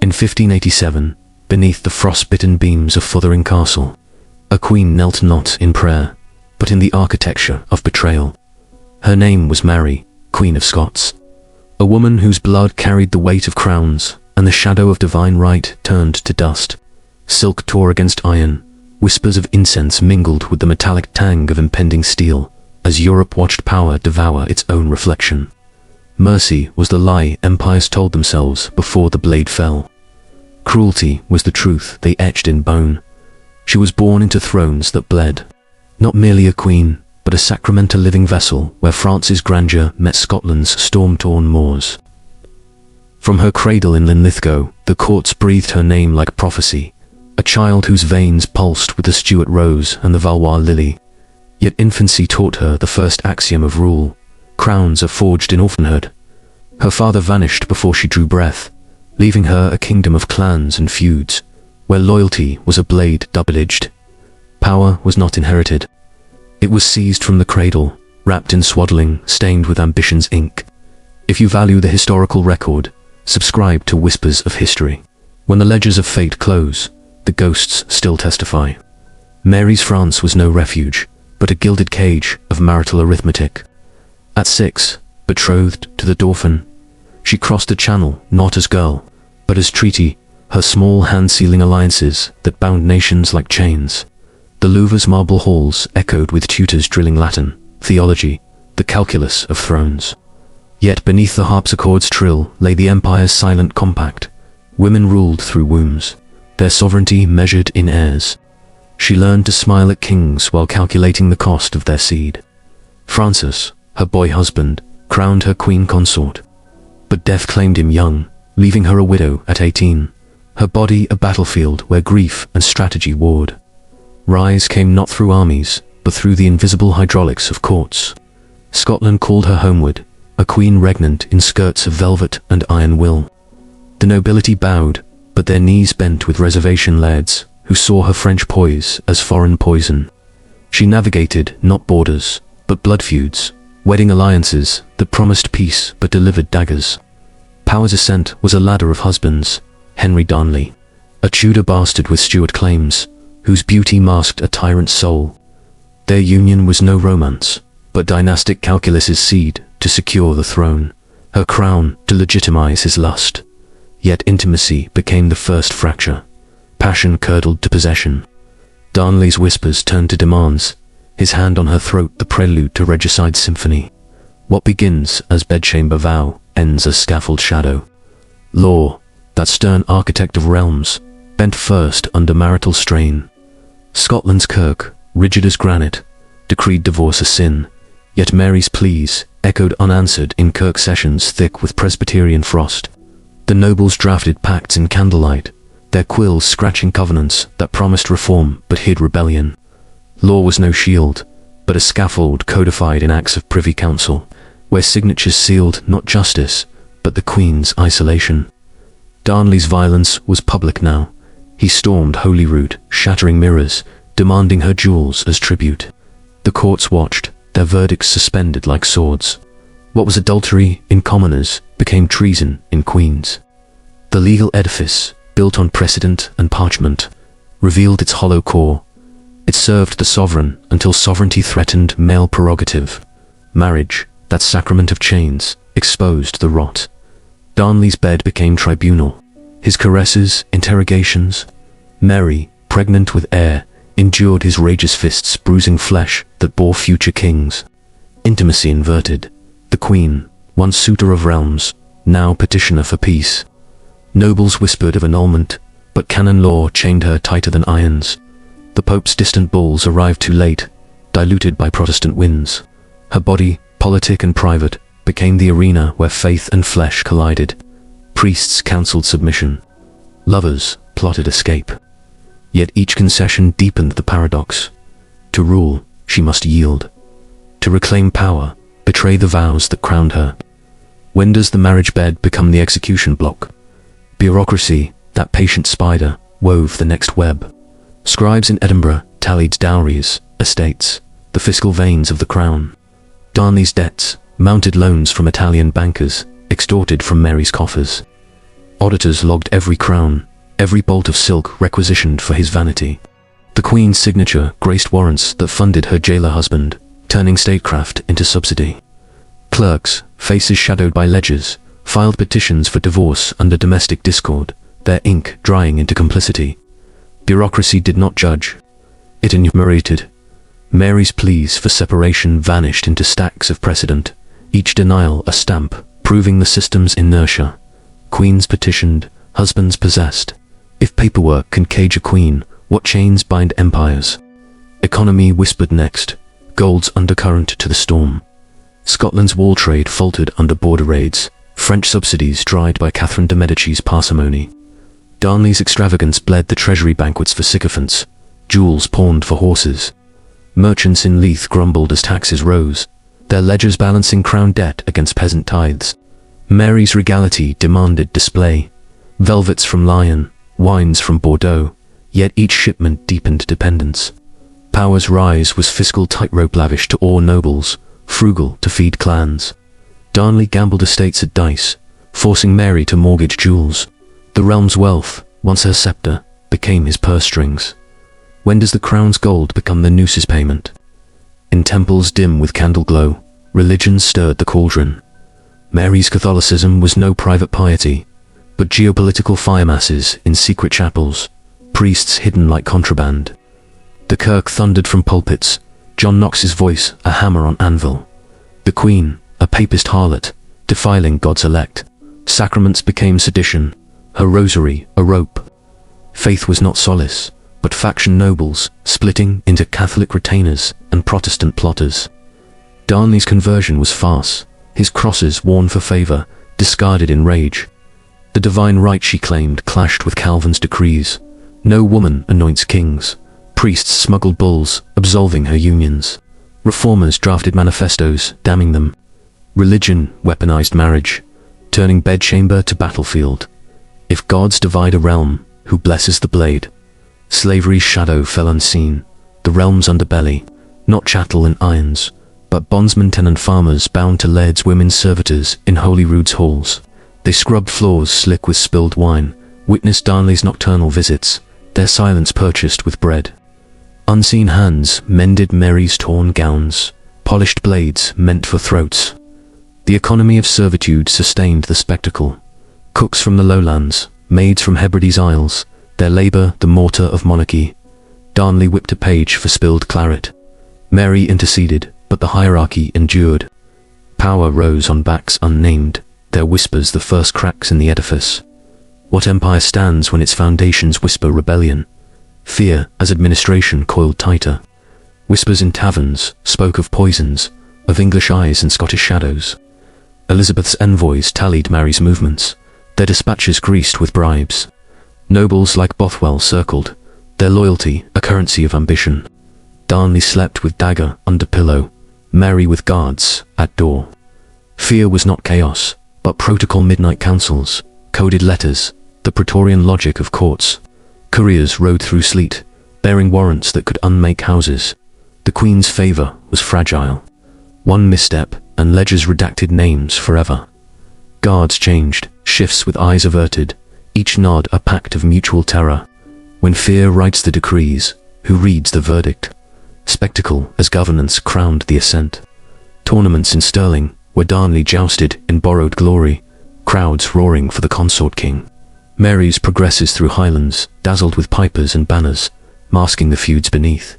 In 1587, beneath the frost-bitten beams of Fothering Castle, a queen knelt not in prayer, but in the architecture of betrayal. Her name was Mary, Queen of Scots, a woman whose blood carried the weight of crowns, and the shadow of divine right turned to dust. Silk tore against iron, whispers of incense mingled with the metallic tang of impending steel, as Europe watched power devour its own reflection. Mercy was the lie empires told themselves before the blade fell. Cruelty was the truth they etched in bone. She was born into thrones that bled. Not merely a queen, but a sacramental living vessel where France's grandeur met Scotland's storm-torn moors. From her cradle in Linlithgow, the courts breathed her name like prophecy, a child whose veins pulsed with the Stuart rose and the Valois lily. Yet infancy taught her the first axiom of rule: crowns are forged in orphanhood. Her father vanished before she drew breath, leaving her a kingdom of clans and feuds, where loyalty was a blade double-edged. Power was not inherited. It was seized from the cradle, wrapped in swaddling, stained with ambition's ink. If you value the historical record, subscribe to Whispers of History. When the ledgers of fate close, the ghosts still testify. Mary's France was no refuge, but a gilded cage of marital arithmetic. At 6, betrothed to the Dauphin, she crossed the Channel not as girl, but as treaty, her small hand-sealing alliances that bound nations like chains. The Louvre's marble halls echoed with tutors drilling Latin, theology, the calculus of thrones. Yet beneath the harpsichord's trill lay the empire's silent compact. Women ruled through wombs, their sovereignty measured in heirs. She learned to smile at kings while calculating the cost of their seed. Francis, her boy husband, crowned her queen consort. But death claimed him young, leaving her a widow at 18, her body a battlefield where grief and strategy warred. Rise came not through armies, but through the invisible hydraulics of courts. Scotland called her homeward, a queen regnant in skirts of velvet and iron will. The nobility bowed, but their knees bent with reservation lairds, who saw her French poise as foreign poison. She navigated not borders, but blood feuds, wedding alliances that promised peace but delivered daggers. Power's ascent was a ladder of husbands. Henry Darnley, a Tudor bastard with Stuart claims, whose beauty masked a tyrant's soul. Their union was no romance, but dynastic calculus's seed to secure the throne, her crown to legitimize his lust. Yet intimacy became the first fracture. Passion curdled to possession. Darnley's whispers turned to demands, his hand on her throat the prelude to regicide symphony. What begins as bedchamber vow ends as scaffold shadow. Law, that stern architect of realms, bent first under marital strain. Scotland's kirk, rigid as granite, decreed divorce a sin, yet Mary's pleas echoed unanswered in kirk sessions thick with Presbyterian frost. The nobles drafted pacts in candlelight, their quills scratching covenants that promised reform but hid rebellion. Law was no shield, but a scaffold codified in acts of privy council, where signatures sealed not justice, but the Queen's isolation. Darnley's violence was public now. He stormed Holyrood, shattering mirrors, demanding her jewels as tribute. The courts watched, their verdicts suspended like swords. What was adultery in commoners became treason in queens. The legal edifice, built on precedent and parchment, revealed its hollow core. It served the sovereign until sovereignty threatened male prerogative. Marriage, that sacrament of chains, exposed the rot. Darnley's bed became tribunal. His caresses, interrogations. Mary, pregnant with heir, endured his rageous fists bruising flesh that bore future kings. Intimacy inverted. The queen, once suitor of realms, now petitioner for peace. Nobles whispered of annulment, but canon law chained her tighter than irons. The Pope's distant bulls arrived too late, diluted by Protestant winds. Her body, politic and private, became the arena where faith and flesh collided. Priests counseled submission. Lovers plotted escape. Yet each concession deepened the paradox. To rule, she must yield. To reclaim power, betray the vows that crowned her. When does the marriage bed become the execution block? Bureaucracy, that patient spider, wove the next web. Scribes in Edinburgh tallied dowries, estates, the fiscal veins of the crown. Darnley's debts, mounted loans from Italian bankers, extorted from Mary's coffers. Auditors logged every crown, every bolt of silk requisitioned for his vanity. The Queen's signature graced warrants that funded her jailer husband, turning statecraft into subsidy. Clerks, faces shadowed by ledgers, filed petitions for divorce under domestic discord, their ink drying into complicity. Bureaucracy did not judge. It enumerated. Mary's pleas for separation vanished into stacks of precedent, each denial a stamp, proving the system's inertia. Queens petitioned, husbands possessed. If paperwork can cage a queen, what chains bind empires? Economy whispered next, gold's undercurrent to the storm. Scotland's wool trade faltered under border raids, French subsidies dried by Catherine de Medici's parsimony. Darnley's extravagance bled the treasury banquets for sycophants, jewels pawned for horses. Merchants in Leith grumbled as taxes rose, their ledgers balancing crown debt against peasant tithes. Mary's regality demanded display. Velvets from Lyon, wines from Bordeaux, yet each shipment deepened dependence. Power's rise was fiscal tightrope lavish to awe nobles, frugal to feed clans. Darnley gambled estates at dice, forcing Mary to mortgage jewels. The realm's wealth, once her scepter, became his purse strings. When does the crown's gold become the noose's payment? In temples dim with candle glow, religion stirred the cauldron. Mary's Catholicism was no private piety, but geopolitical fire masses in secret chapels, priests hidden like contraband. The kirk thundered from pulpits, John Knox's voice a hammer on anvil. The Queen, a papist harlot, defiling God's elect. Sacraments became sedition, her rosary a rope. Faith was not solace, but faction nobles, splitting into Catholic retainers and Protestant plotters. Darnley's conversion was farce, his crosses worn for favour, discarded in rage. The divine right she claimed clashed with Calvin's decrees. No woman anoints kings. Priests smuggled bulls, absolving her unions. Reformers drafted manifestos, damning them. Religion weaponized marriage, turning bedchamber to battlefield. If gods divide a realm, who blesses the blade? Slavery's shadow fell unseen, the realm's underbelly, not chattel in irons, but bondsmen, tenant farmers bound to leads, women's servitors in Holyrood's halls. They scrubbed floors slick with spilled wine, witnessed Darnley's nocturnal visits, their silence purchased with bread. Unseen hands mended Mary's torn gowns, polished blades meant for throats. The economy of servitude sustained the spectacle. Cooks from the lowlands, maids from Hebrides Isles, their labour the mortar of monarchy. Darnley whipped a page for spilled claret. Mary interceded, but the hierarchy endured. Power rose on backs unnamed, their whispers the first cracks in the edifice. What empire stands when its foundations whisper rebellion? Fear as administration coiled tighter. Whispers in taverns spoke of poisons, of English eyes and Scottish shadows. Elizabeth's envoys tallied Mary's movements, their dispatches greased with bribes. Nobles like Bothwell circled, their loyalty a currency of ambition. Darnley slept with dagger under pillow, Mary with guards at door. Fear was not chaos, but protocol midnight councils, coded letters, the Praetorian logic of courts. Couriers rode through sleet, bearing warrants that could unmake houses. The Queen's favour was fragile. One misstep, and ledgers redacted names forever. Guards changed, shifts with eyes averted, each nod a pact of mutual terror. When fear writes the decrees, who reads the verdict? Spectacle as governance crowned the ascent. Tournaments in Stirling, where Darnley jousted in borrowed glory, crowds roaring for the consort king. Mary's progresses through highlands, dazzled with pipers and banners, masking the feuds beneath.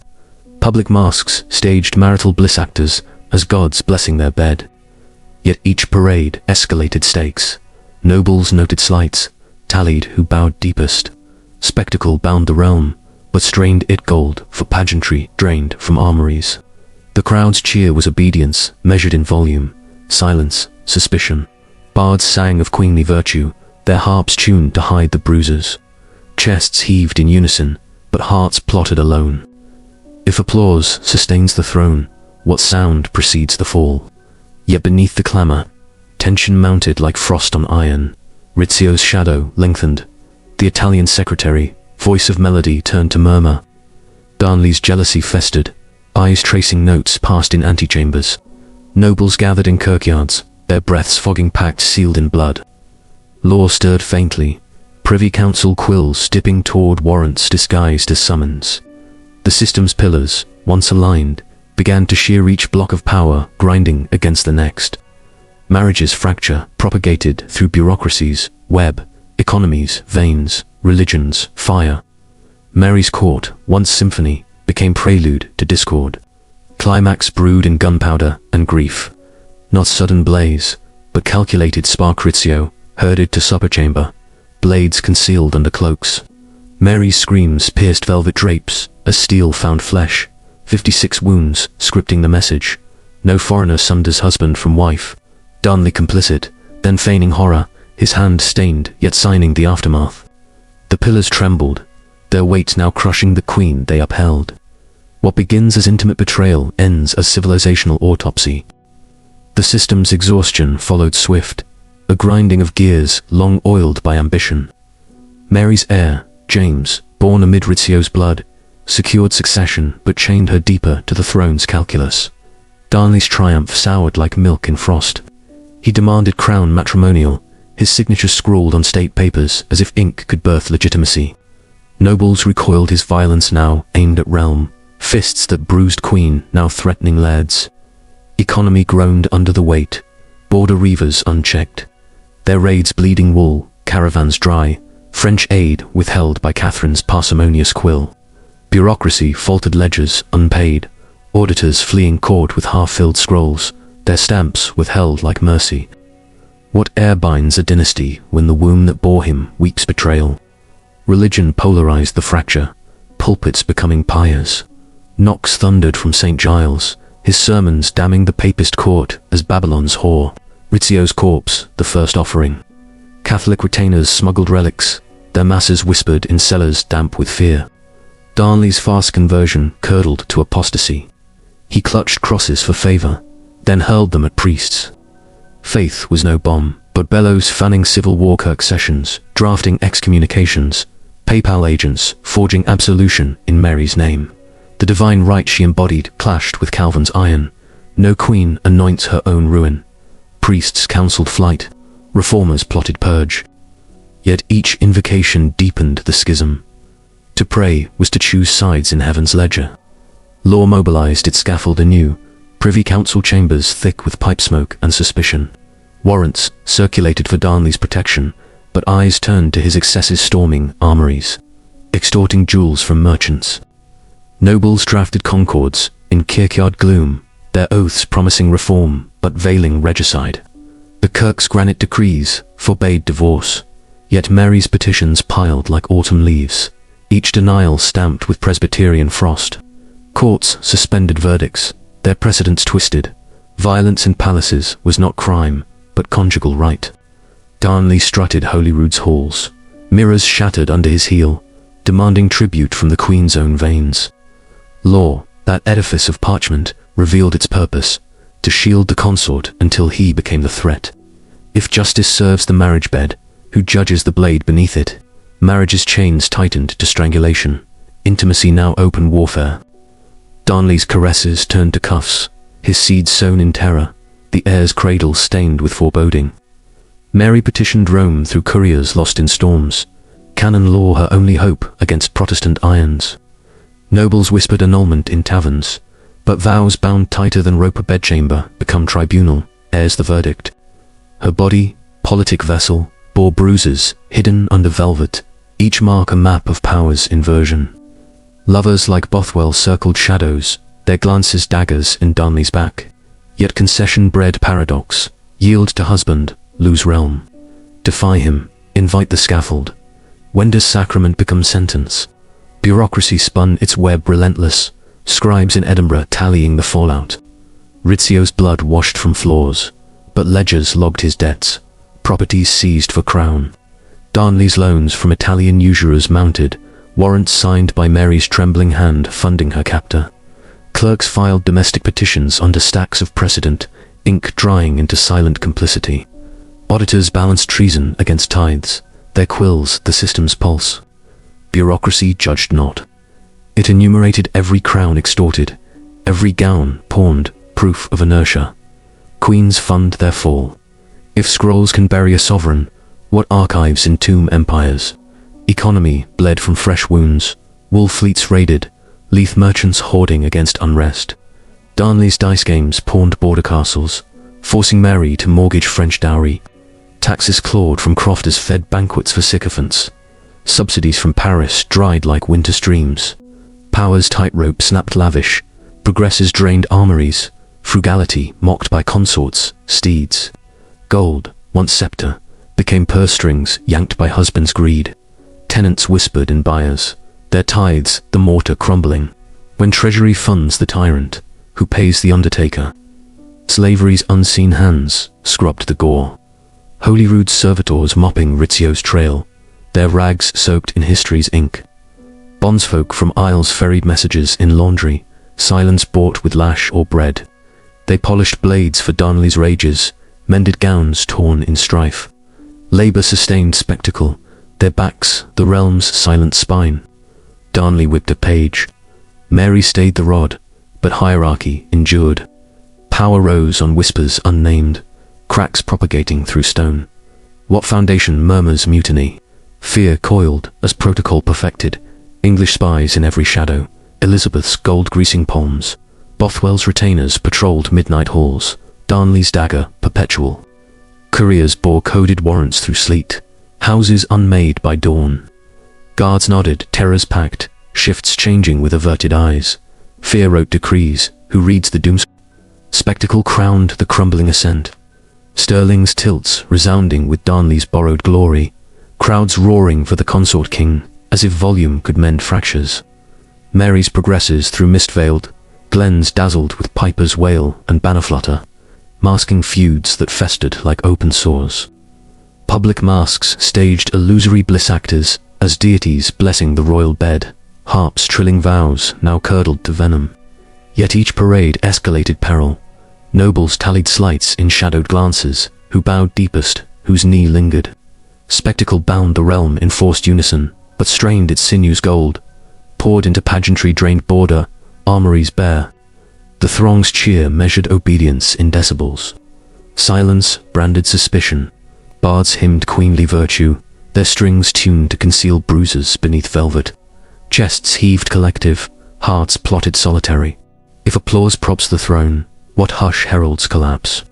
Public masques staged marital bliss actors as gods blessing their bed. Yet each parade escalated stakes. Nobles noted slights, tallied who bowed deepest. Spectacle bound the realm, but strained it gold for pageantry drained from armories. The crowd's cheer was obedience, measured in volume, silence, suspicion. Bards sang of queenly virtue, their harps tuned to hide the bruises. Chests heaved in unison, but hearts plotted alone. If applause sustains the throne, what sound precedes the fall? Yet beneath the clamour, tension mounted like frost on iron. Rizzio's shadow lengthened. The Italian secretary, voice of melody, turned to murmur. Darnley's jealousy festered, eyes tracing notes passed in antechambers. Nobles gathered in kirkyards, their breaths fogging pacts sealed in blood. Law stirred faintly, Privy Council quills dipping toward warrants disguised as summons. The system's pillars, once aligned, began to shear each block of power, grinding against the next. Marriages fracture, propagated through bureaucracies, web, economies, veins, religions, fire. Mary's court, once symphony, became prelude to discord. Climax brewed in gunpowder and grief. Not sudden blaze, but calculated spark. Rizzio, herded to supper chamber, blades concealed under cloaks. Mary's screams pierced velvet drapes, as steel found flesh. 56 wounds, scripting the message. No foreigner sunders husband from wife. Darnley complicit, then feigning horror, his hand stained, yet signing the aftermath. The pillars trembled, their weight now crushing the queen they upheld. What begins as intimate betrayal ends as civilizational autopsy. The system's exhaustion followed swift, a grinding of gears long oiled by ambition. Mary's heir, James, born amid Rizzio's blood, secured succession but chained her deeper to the throne's calculus. Darnley's triumph soured like milk in frost. He demanded crown matrimonial, his signature scrawled on state papers as if ink could birth legitimacy. Nobles recoiled, his violence now aimed at realm, fists that bruised queen now threatening lairds. Economy groaned under the weight, border reavers unchecked. Their raids bleeding wool, caravans dry, French aid withheld by Catherine's parsimonious quill. Bureaucracy faltered, ledgers unpaid, auditors fleeing court with half-filled scrolls, their stamps withheld like mercy. What heir binds a dynasty when the womb that bore him weeps betrayal? Religion polarized the fracture, pulpits becoming pyres. Knox thundered from St. Giles, his sermons damning the papist court as Babylon's whore. Rizzio's corpse, the first offering. Catholic retainers smuggled relics, their masses whispered in cellars damp with fear. Darnley's fast conversion curdled to apostasy. He clutched crosses for favor, then hurled them at priests. Faith was no bomb, but bellows fanning civil war. Kirk sessions, drafting excommunications, papal agents forging absolution in Mary's name. The divine right she embodied clashed with Calvin's iron. No queen anoints her own ruin. Priests counseled flight, reformers plotted purge. Yet each invocation deepened the schism. To pray was to choose sides in heaven's ledger. Law mobilized its scaffold anew, Privy Council chambers thick with pipe smoke and suspicion. Warrants circulated for Darnley's protection, but eyes turned to his excesses, storming armories, extorting jewels from merchants. Nobles drafted concords in kirkyard gloom, their oaths promising reform but veiling regicide. The Kirk's granite decrees forbade divorce, yet Mary's petitions piled like autumn leaves, each denial stamped with Presbyterian frost. Courts suspended verdicts, their precedents twisted. Violence in palaces was not crime, but conjugal right. Darnley strutted Holyrood's halls, mirrors shattered under his heel, demanding tribute from the Queen's own veins. Law, that edifice of parchment, revealed its purpose, to shield the consort until he became the threat. If justice serves the marriage bed, who judges the blade beneath it? Marriage's chains tightened to strangulation, intimacy now open warfare. Darnley's caresses turned to cuffs, his seed sown in terror, the heir's cradle stained with foreboding. Mary petitioned Rome through couriers lost in storms, canon law her only hope against Protestant irons. Nobles whispered annulment in taverns, but vows bound tighter than rope a bedchamber become tribunal, heirs the verdict. Her body, politic vessel, bore bruises hidden under velvet, each mark a map of power's inversion. Lovers like Bothwell circled shadows, their glances daggers in Darnley's back. Yet concession bred paradox, yield to husband, lose realm. Defy him, invite the scaffold. When does sacrament become sentence? Bureaucracy spun its web relentless, scribes in Edinburgh tallying the fallout. Rizzio's blood washed from floors, but ledgers logged his debts, properties seized for crown. Darnley's loans from Italian usurers mounted, warrants signed by Mary's trembling hand funding her captor. Clerks filed domestic petitions under stacks of precedent, ink drying into silent complicity. Auditors balanced treason against tithes, their quills the system's pulse. Bureaucracy judged not. It enumerated every crown extorted, every gown pawned, proof of inertia. Queens fund their fall. If scrolls can bury a sovereign, What archives entomb empires? Economy bled from fresh wounds, wool fleets raided, Leith merchants hoarding against unrest. Darnley's dice games pawned border castles, forcing Mary to mortgage French dowry. Taxes clawed from crofters fed banquets for sycophants. Subsidies from Paris dried like winter streams. Power's tightrope snapped lavish, progresses drained armories, frugality mocked by consorts, steeds. Gold, once scepter, became purse strings yanked by husbands' greed. Tenants whispered in buyers, their tithes the mortar crumbling. When treasury funds the tyrant, who pays the undertaker? Slavery's unseen hands scrubbed the gore. Holyrood's servitors mopping Rizzio's trail, their rags soaked in history's ink. Bondsfolk from isles ferried messages in laundry, silence bought with lash or bread. They polished blades for Darnley's rages, mended gowns torn in strife. Labour-sustained spectacle, their backs the realm's silent spine. Darnley whipped a page. Mary stayed the rod, but hierarchy endured. Power rose on whispers unnamed, cracks propagating through stone. What foundation murmurs mutiny? Fear coiled as protocol perfected. English spies in every shadow, Elizabeth's gold-greasing palms. Bothwell's retainers patrolled midnight halls, Darnley's dagger perpetual. Couriers bore coded warrants through sleet, houses unmade by dawn. Guards nodded, terrors packed, shifts changing with averted eyes. Fear wrote decrees, who reads the doom? Spectacle crowned the crumbling ascent. Stirling's tilts resounding with Darnley's borrowed glory. Crowds roaring for the consort king, as if volume could mend fractures. Mary's progresses through mist-veiled glens dazzled with piper's wail and banner flutter, masking feuds that festered like open sores. Public masks staged illusory bliss actors as deities blessing the royal bed, harps trilling vows now curdled to venom. Yet each parade escalated peril. Nobles tallied slights in shadowed glances, who bowed deepest, whose knee lingered. Spectacle bound the realm in forced unison, but strained its sinews gold, poured into pageantry drained border, armories bare. The throng's cheer measured obedience in decibels. Silence branded suspicion. Bards hymned queenly virtue, their strings tuned to conceal bruises beneath velvet. Chests heaved collective, hearts plotted solitary. If applause props the throne, what hush heralds collapse?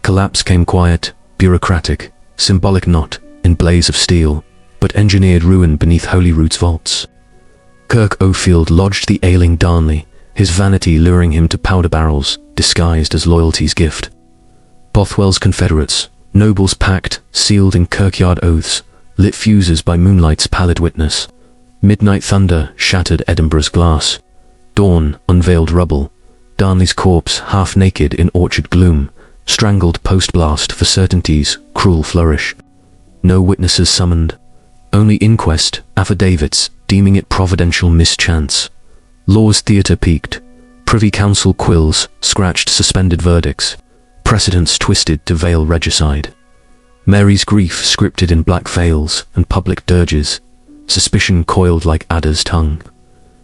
Collapse came quiet, bureaucratic, symbolic not in blaze of steel, but engineered ruin beneath Holyrood's vaults. Kirk O'Field lodged the ailing Darnley, his vanity luring him to powder barrels, disguised as loyalty's gift. Bothwell's confederates, nobles packed, sealed in kirkyard oaths, lit fuses by moonlight's pallid witness. Midnight thunder shattered Edinburgh's glass. Dawn unveiled rubble. Darnley's corpse half naked in orchard gloom, strangled post-blast for certainty's cruel flourish. No witnesses summoned. Only inquest affidavits deeming it providential mischance. Law's theatre peaked. Privy Council quills scratched suspended verdicts. Precedents twisted to veil regicide. Mary's grief scripted in black veils and public dirges. Suspicion coiled like adder's tongue.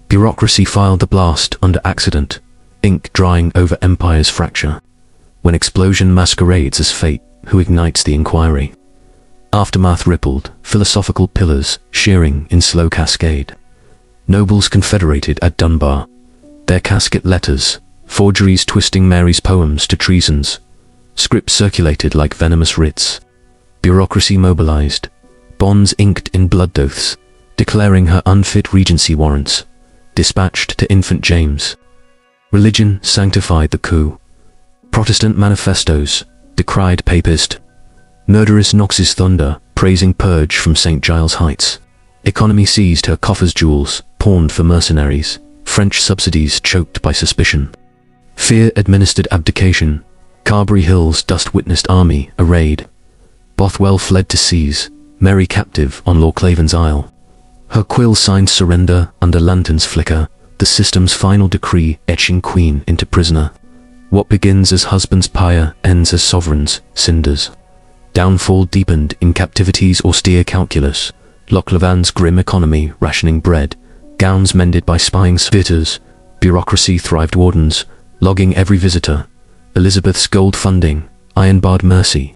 Bureaucracy filed the blast under accident, ink drying over empire's fracture. When explosion masquerades as fate, who ignites the inquiry? Aftermath rippled, philosophical pillars shearing in slow cascade. Nobles confederated at Dunbar. Their casket letters, forgeries twisting Mary's poems to treasons. Script circulated like venomous writs. Bureaucracy mobilized. Bonds inked in blood oaths, declaring her unfit regency warrants. Dispatched to infant James. Religion sanctified the coup. Protestant manifestos decried papist. Murderous Knox's thunder praising purge from St. Giles Heights. Economy seized her coffers jewels, pawned for mercenaries. French subsidies choked by suspicion. Fear administered abdication. Carberry Hill's dust-witnessed army arrayed. Bothwell fled to seas, Mary captive on Lochleven's isle. Her quill signed surrender under lanterns flicker, the system's final decree etching queen into prisoner. What begins as husband's pyre ends as sovereign's cinders. Downfall deepened in captivity's austere calculus. Lochleven's grim economy rationing bread, gowns mended by spying spitters. Bureaucracy thrived wardens, logging every visitor. Elizabeth's gold funding, iron-barred mercy.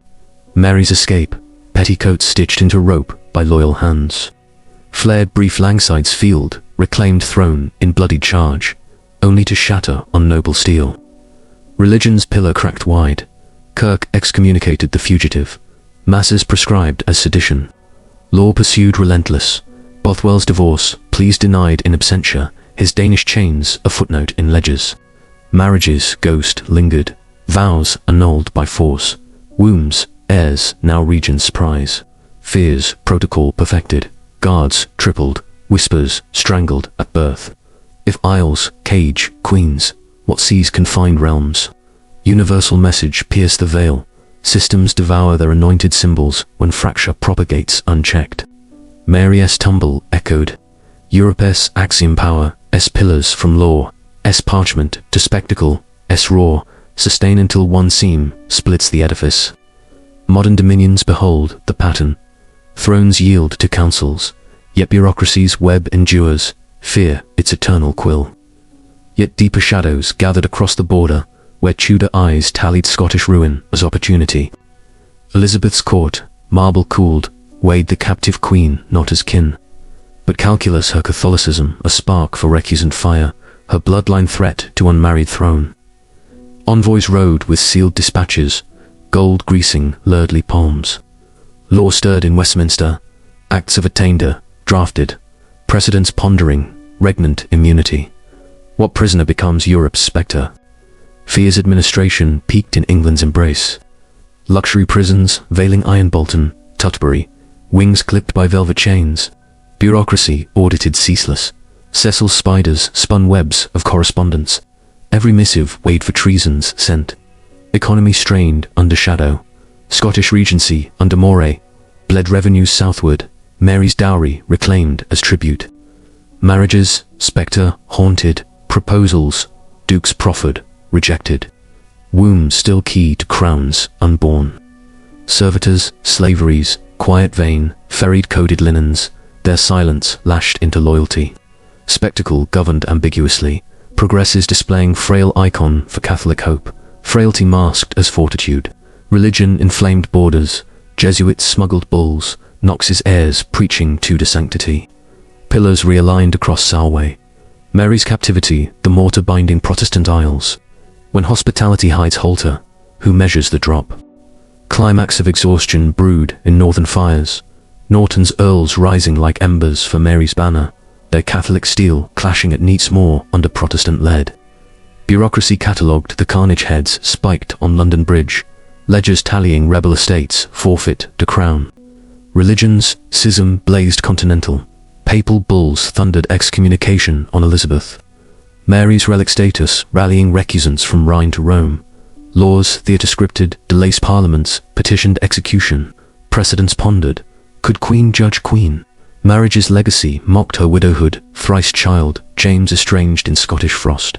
Mary's escape, petticoats stitched into rope by loyal hands. Flared brief Langside's field, reclaimed throne in bloody charge, only to shatter on noble steel. Religion's pillar cracked wide, Kirk excommunicated the fugitive, masses prescribed as sedition. Law pursued relentless, Bothwell's divorce, pleas denied in absentia, his Danish chains a footnote in ledgers. Marriages ghost lingered, vows annulled by force, wombs, heirs now regent's prize. Fears protocol perfected, guards tripled, whispers strangled at birth. If isles cage queens, what seas confined realms? Universal message pierce the veil, systems devour their anointed symbols when fracture propagates unchecked. Mary's tumble echoed, Europe's axiom power, S pillars from law, S parchment to spectacle, S roar, sustain until one seam splits the edifice. Modern dominions behold the pattern, thrones yield to councils, yet bureaucracy's web endures, fear its eternal quill. Yet deeper shadows gathered across the border, where Tudor eyes tallied Scottish ruin as opportunity. Elizabeth's court, marble cooled, weighed the captive queen not as kin, but calculus her Catholicism, a spark for recusant fire, her bloodline threat to unmarried throne. Envoys rode with sealed dispatches, gold greasing lordly palms. Law stirred in Westminster, acts of attainder drafted, precedents pondering, regnant immunity. What prisoner becomes Europe's spectre? Fear's administration peaked in England's embrace. Luxury prisons veiling Iron Bolton, Tutbury, wings clipped by velvet chains. Bureaucracy audited ceaseless. Cecil's spiders spun webs of correspondence. Every missive weighed for treasons sent. Economy strained under shadow. Scottish Regency under Moray bled revenues southward. Mary's dowry reclaimed as tribute. Marriages, spectre haunted. Proposals, dukes proffered, rejected. Wombs still key to crowns unborn. Servitors, slaveries, quiet vein, ferried coded linens, their silence lashed into loyalty. Spectacle governed ambiguously, progresses displaying frail icon for Catholic hope, frailty masked as fortitude. Religion inflamed borders, Jesuits smuggled bulls, Knox's heirs preaching Tudor sanctity. Pillars realigned across Salway. Mary's captivity, the mortar binding Protestant isles. When hospitality hides halter, who measures the drop? Climax of exhaustion brewed in northern fires. Norton's earls rising like embers for Mary's banner, their Catholic steel clashing at Neath's Moor under Protestant lead. Bureaucracy catalogued the carnage heads spiked on London Bridge, ledgers tallying rebel estates forfeit to crown. Religion's schism blazed continental. Papal bulls thundered excommunication on Elizabeth. Mary's relic status rallying recusants from Rhine to Rome. Laws theatre scripted, delays parliaments, petitioned execution. Precedents pondered. Could queen judge queen? Marriage's legacy mocked her widowhood, thrice child, James estranged in Scottish frost.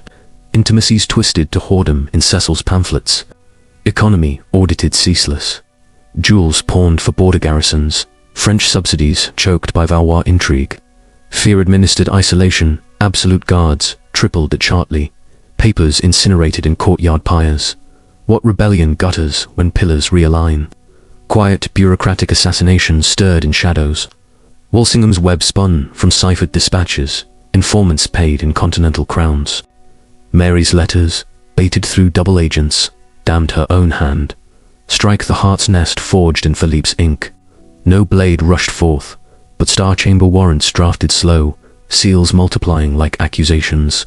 Intimacies twisted to whoredom in Cecil's pamphlets. Economy audited ceaseless. Jewels pawned for border garrisons. French subsidies choked by Valois intrigue. Fear-administered isolation, absolute guards, tripled at Chartley. Papers incinerated in courtyard pyres. What rebellion gutters when pillars realign? Quiet bureaucratic assassination stirred in shadows. Walsingham's web spun from ciphered dispatches, informants paid in continental crowns. Mary's letters, baited through double agents, damned her own hand. Strike the heart's nest forged in Philippe's ink. No blade rushed forth, but Star Chamber warrants drafted slow, seals multiplying like accusations.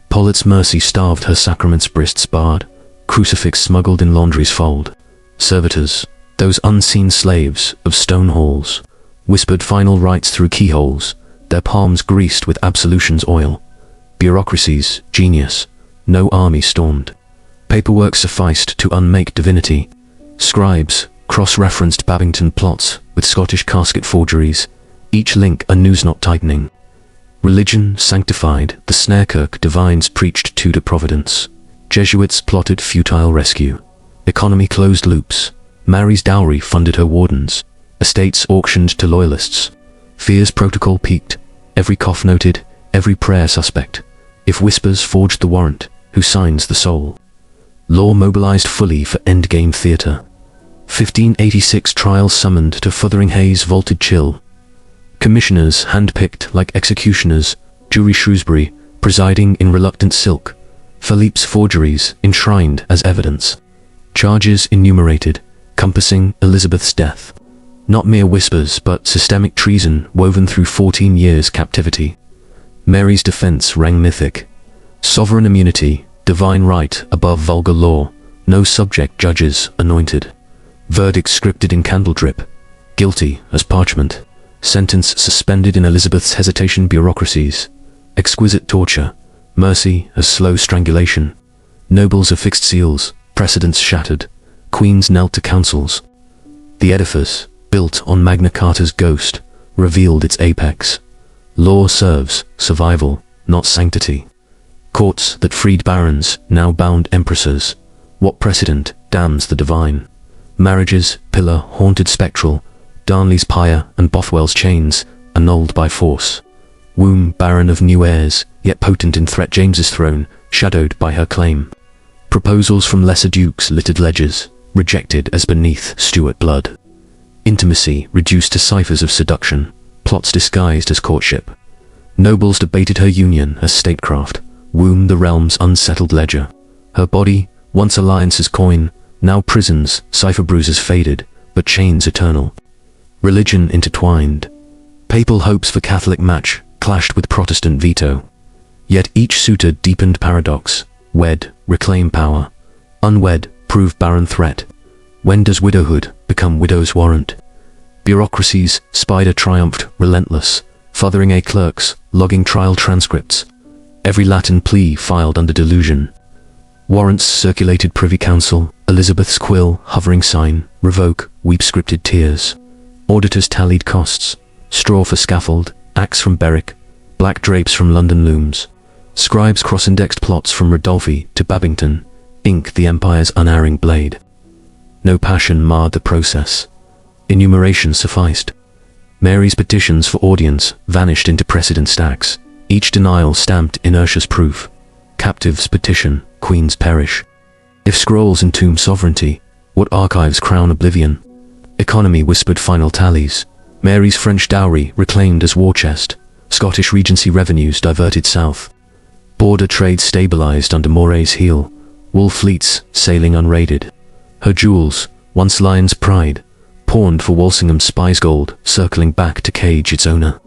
Paulette's mercy starved her sacrament's brists barred, crucifix smuggled in laundry's fold. Servitors, those unseen slaves of stone halls, whispered final rites through keyholes, their palms greased with absolution's oil. Bureaucracy's genius, no army stormed. Paperwork sufficed to unmake divinity. Scribes cross-referenced Babington plots with Scottish casket forgeries, each link a news knot tightening. Religion sanctified, the Snarekirk divines preached Tudor providence. Jesuits plotted futile rescue. Economy closed loops. Mary's dowry funded her wardens. Estates auctioned to loyalists. Fear's protocol peaked. Every cough noted, every prayer suspect. If whispers forged the warrant, who signs the soul? Law mobilized fully for endgame theatre. 1586 trial summoned to Fotheringay's vaulted chill. Commissioners hand-picked like executioners, jury Shrewsbury, presiding in reluctant silk. Philippe's forgeries enshrined as evidence. Charges enumerated, compassing Elizabeth's death. Not mere whispers, but systemic treason woven through 14 years' captivity. Mary's defense rang mythic. Sovereign immunity, divine right above vulgar law, no subject judges anointed. Verdict scripted in candle drip, guilty as parchment. Sentence suspended in Elizabeth's hesitation bureaucracies. Exquisite torture, mercy as slow strangulation. Nobles affixed seals, precedents shattered. Queens knelt to councils. The edifice, built on Magna Carta's ghost, revealed its apex. Law serves survival, not sanctity. Courts that freed barons now bound empresses. What precedent damns the divine? Marriages, pillar-haunted spectral. Darnley's pyre and Bothwell's chains, annulled by force. Womb barren of new heirs, yet potent in threat James's throne, shadowed by her claim. Proposals from lesser dukes littered ledgers, rejected as beneath Stuart blood. Intimacy reduced to ciphers of seduction, plots disguised as courtship. Nobles debated her union as statecraft, womb the realm's unsettled ledger. Her body, once alliance's coin, now prisons, cipher bruises faded, but chains eternal. Religion intertwined. Papal hopes for Catholic match clashed with Protestant veto. Yet each suitor deepened paradox. Wed, reclaim power. Unwed, prove barren threat. When does widowhood become widow's warrant? Bureaucracies, spider triumphed, relentless. Fotheringay clerks, logging trial transcripts. Every Latin plea filed under delusion. Warrants circulated Privy Council. Elizabeth's quill, hovering sign. Revoke, weep scripted tears. Auditors tallied costs. Straw for scaffold, axe from Berwick, black drapes from London looms. Scribes cross-indexed plots from Rodolphi to Babington, ink the empire's unerring blade. No passion marred the process. Enumeration sufficed. Mary's petitions for audience vanished into precedent stacks, each denial stamped inertia's proof. Captives petition, queens perish. If scrolls entomb sovereignty, what archives crown oblivion? Economy whispered final tallies. Mary's French dowry reclaimed as war chest. Scottish regency revenues diverted south. Border trade stabilized under Moray's heel. Wool fleets sailing unraided. Her jewels, once lion's pride, pawned for Walsingham's spies gold, circling back to cage its owner.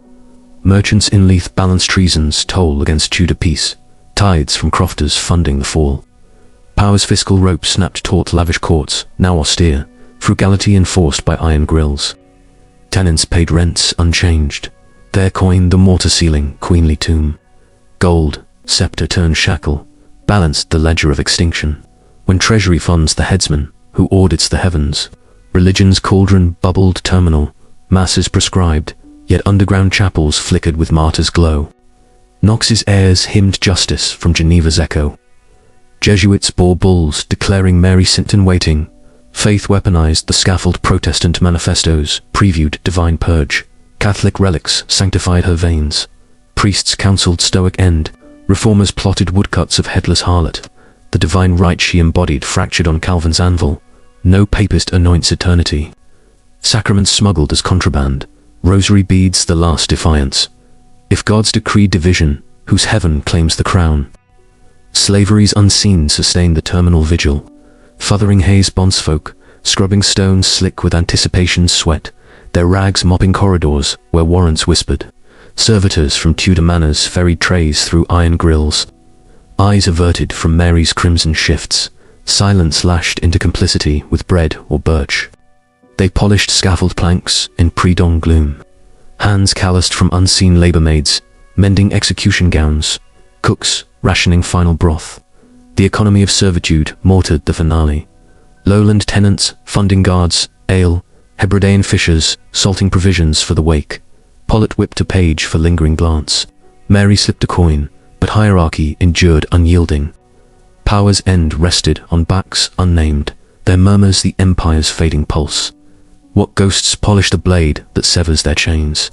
Merchants in Leith balanced treason's toll against Tudor peace. Tithes from crofters funding the fall. Power's fiscal rope snapped taut lavish courts, now austere. Frugality enforced by iron grills. Tenants paid rents unchanged. Their coin the mortar ceiling, queenly tomb. Gold, scepter turned shackle, balanced the ledger of extinction. When treasury funds the headsman, who audits the heavens. Religion's cauldron bubbled terminal, masses prescribed, yet underground chapels flickered with martyrs' glow. Knox's heirs hymned justice from Geneva's echo. Jesuits bore bulls declaring Mary Sinton waiting. Faith weaponized the scaffold Protestant manifestos, previewed divine purge. Catholic relics sanctified her veins. Priests counseled stoic end. Reformers plotted woodcuts of headless harlot. The divine right she embodied fractured on Calvin's anvil. No papist anoints eternity. Sacraments smuggled as contraband. Rosary beads the last defiance. If God's decreed division, whose heaven claims the crown? Slavery's unseen sustained the terminal vigil. Fotheringay's bondsfolk, scrubbing stones slick with anticipation's sweat, their rags mopping corridors where warrants whispered. Servitors from Tudor manors ferried trays through iron grills. Eyes averted from Mary's crimson shifts, silence lashed into complicity with bread or birch. They polished scaffold planks in pre-dawn gloom. Hands calloused from unseen labor maids, mending execution gowns. Cooks rationing final broth. The economy of servitude mortared the finale. Lowland tenants funding guards, ale, Hebridean fishers salting provisions for the wake. Pollet whipped a page for lingering glance. Mary slipped a coin, but hierarchy endured unyielding. Power's end rested on backs unnamed, their murmurs the empire's fading pulse. What ghosts polish the blade that severs their chains?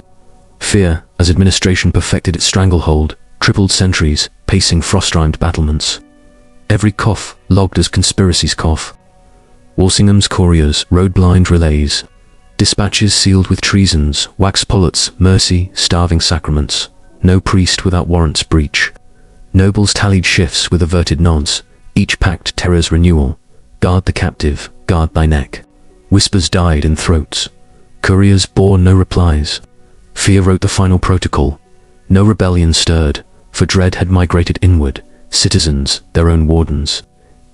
Fear, as administration perfected its stranglehold, tripled sentries, pacing frost-rimed battlements. Every cough logged as conspiracy's cough. Walsingham's couriers rode blind relays. Dispatches sealed with treasons, wax pollets, mercy, starving sacraments. No priest without warrants breach. Nobles tallied shifts with averted nods, each packed terror's renewal. Guard the captive, guard thy neck. Whispers died in throats. Couriers bore no replies. Fear wrote the final protocol. No rebellion stirred, for dread had migrated inward, citizens, their own wardens.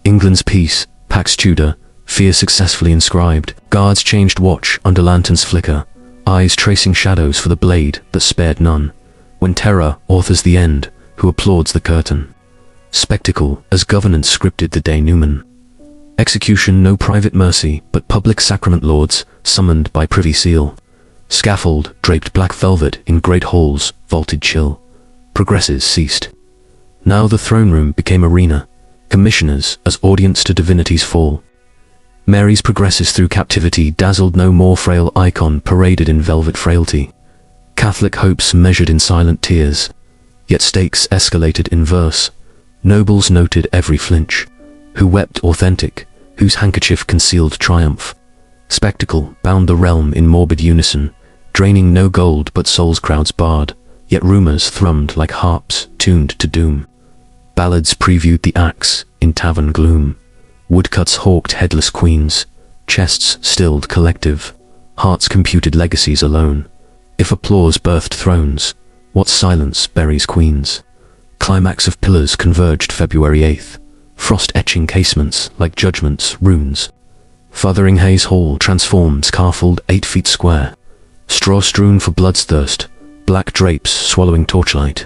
England's peace, Pax Tudor, fear successfully inscribed. Guards changed watch under lanterns flicker, eyes tracing shadows for the blade that spared none. When terror authors the end, who applauds the curtain? Spectacle, as governance scripted the denouement. Execution no private mercy, but public sacrament lords, summoned by privy seal. Scaffold, draped black velvet in great halls, vaulted chill. Progresses ceased. Now the throne room became arena, commissioners as audience to divinity's fall. Mary's progresses through captivity dazzled no more frail icon paraded in velvet frailty. Catholic hopes measured in silent tears, yet stakes escalated in verse. Nobles noted every flinch, who wept authentic, whose handkerchief concealed triumph. Spectacle bound the realm in morbid unison, draining no gold but souls crowds barred, yet rumors thrummed like harps tuned to doom. Ballads previewed the axe in tavern gloom. Woodcuts hawked headless queens, chests stilled collective, hearts computed legacies alone. If applause birthed thrones, what silence buries queens? Climax of pillars converged February 8th, frost-etching casements like judgment's runes. Fotheringhays Hall transformed scaffold 8 feet square, straw strewn for blood's thirst, black drapes swallowing torchlight.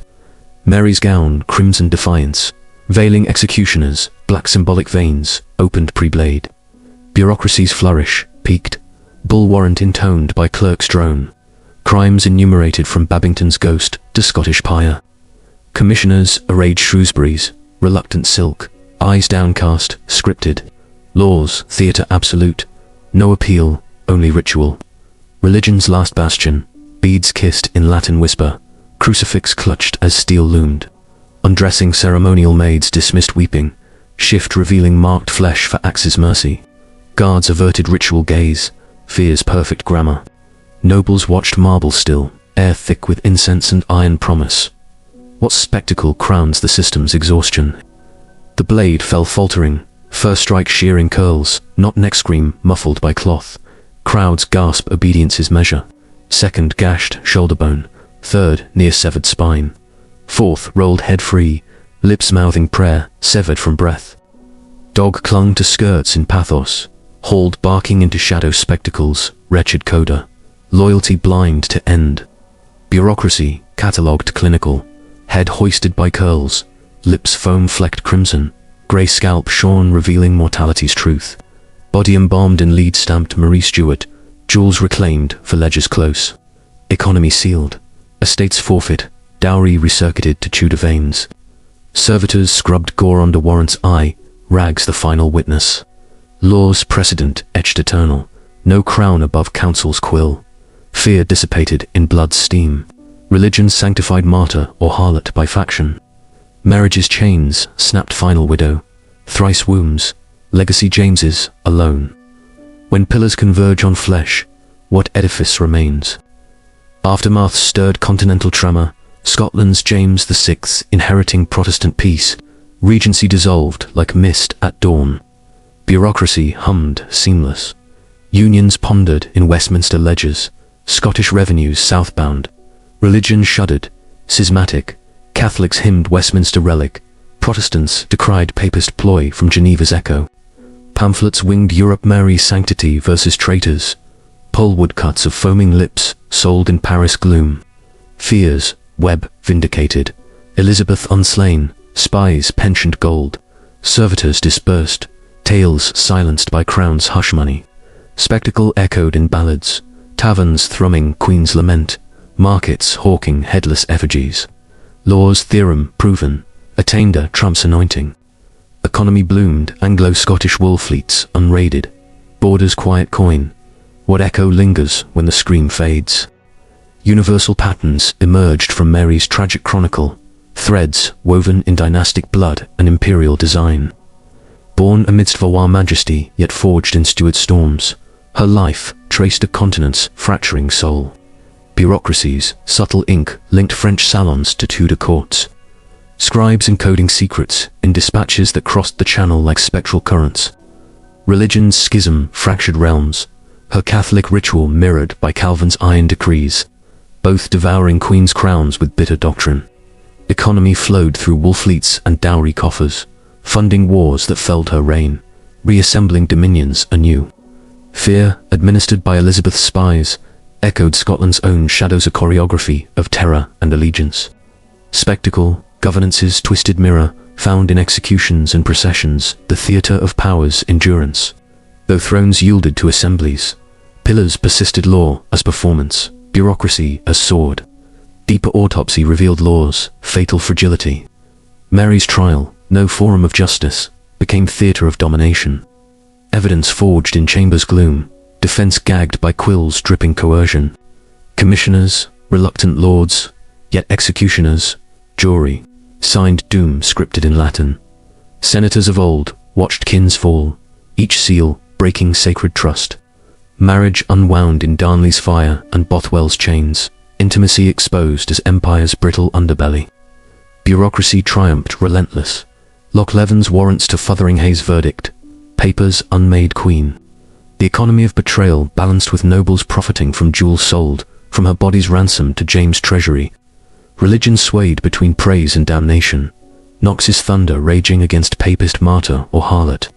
Mary's gown crimson defiance, veiling executioners, black symbolic veins, opened pre-blade. Bureaucracy's flourish, peaked, bull warrant intoned by clerk's drone. Crimes enumerated from Babington's ghost to Scottish pyre. Commissioners arrayed Shrewsbury's, reluctant silk, eyes downcast, scripted. Laws, theatre absolute, no appeal, only ritual. Religion's last bastion, beads kissed in Latin whisper, crucifix clutched as steel loomed. Undressing ceremonial maids dismissed weeping, shift revealing marked flesh for axe's mercy. Guards averted ritual gaze, fear's perfect grammar. Nobles watched marble still, air thick with incense and iron promise. What spectacle crowns the system's exhaustion? The blade fell faltering, first strike shearing curls, not neck scream muffled by cloth. Crowds gasp obedience's measure. Second gashed shoulder bone, third near severed spine. Fourth rolled head free, lips mouthing prayer, severed from breath. Dog clung to skirts in pathos, hauled barking into shadow spectacles, wretched coda. Loyalty blind to end. Bureaucracy, catalogued clinical, head hoisted by curls, lips foam-flecked crimson, grey scalp shorn revealing mortality's truth. Body embalmed in lead-stamped Mary Stuart, jewels reclaimed for ledgers close. Economy sealed, estates forfeit, dowry recircuited to Tudor veins. Servitors scrubbed gore under warrant's eye, rags the final witness. Law's precedent etched eternal, no crown above council's quill. Fear dissipated in blood's steam, religion sanctified martyr or harlot by faction. Marriage's chains snapped final widow, thrice wombs, legacy James's alone. When pillars converge on flesh, what edifice remains? Aftermath stirred continental tremor, Scotland's James VI inheriting Protestant peace, regency dissolved like mist at dawn. Bureaucracy hummed seamless, unions pondered in Westminster ledgers, Scottish revenues southbound. Religion shuddered, schismatic. Catholics hymned Westminster relic. Protestants decried papist ploy from Geneva's echo. Pamphlets winged Europe Mary's sanctity versus traitors. Pole woodcuts of foaming lips sold in Paris gloom. Fears, web vindicated. Elizabeth unslain, spies pensioned gold. Servitors dispersed, tales silenced by crown's hush money. Spectacle echoed in ballads. Taverns thrumming Queen's lament, markets hawking headless effigies. Law's theorem proven, attainder Trump's anointing. Economy bloomed, Anglo-Scottish wool fleets unraided. Borders quiet coin, what echo lingers when the scream fades? Universal patterns emerged from Mary's tragic chronicle, threads woven in dynastic blood and imperial design. Born amidst Valois majesty, yet forged in Stuart storms, her life traced a continent's fracturing soul. Bureaucracies, subtle ink linked French salons to Tudor courts. Scribes encoding secrets in dispatches that crossed the channel like spectral currents. Religion's schism fractured realms, her Catholic ritual mirrored by Calvin's iron decrees, both devouring queens' crowns with bitter doctrine. Economy flowed through wool fleets and dowry coffers, funding wars that felled her reign, reassembling dominions anew. Fear, administered by Elizabeth's spies, echoed Scotland's own shadows, a choreography of terror and allegiance. Spectacle, governance's twisted mirror, found in executions and processions the theatre of power's endurance. Though thrones yielded to assemblies, pillars persisted law as performance, bureaucracy as sword. Deeper autopsy revealed law's fatal fragility. Mary's trial, no forum of justice, became theatre of domination. Evidence forged in chambers' gloom, defense gagged by quills dripping coercion. Commissioners, reluctant lords, yet executioners, jury, signed doom scripted in Latin. Senators of old watched kins fall, each seal breaking sacred trust. Marriage unwound in Darnley's fire and Bothwell's chains, intimacy exposed as empire's brittle underbelly. Bureaucracy triumphed relentless. Lochleven's warrants to Fotheringay's verdict, Paper's unmade queen. The economy of betrayal balanced with nobles profiting from jewels sold, from her body's ransom to James' treasury. Religion swayed between praise and damnation, Knox's thunder raging against papist martyr or harlot.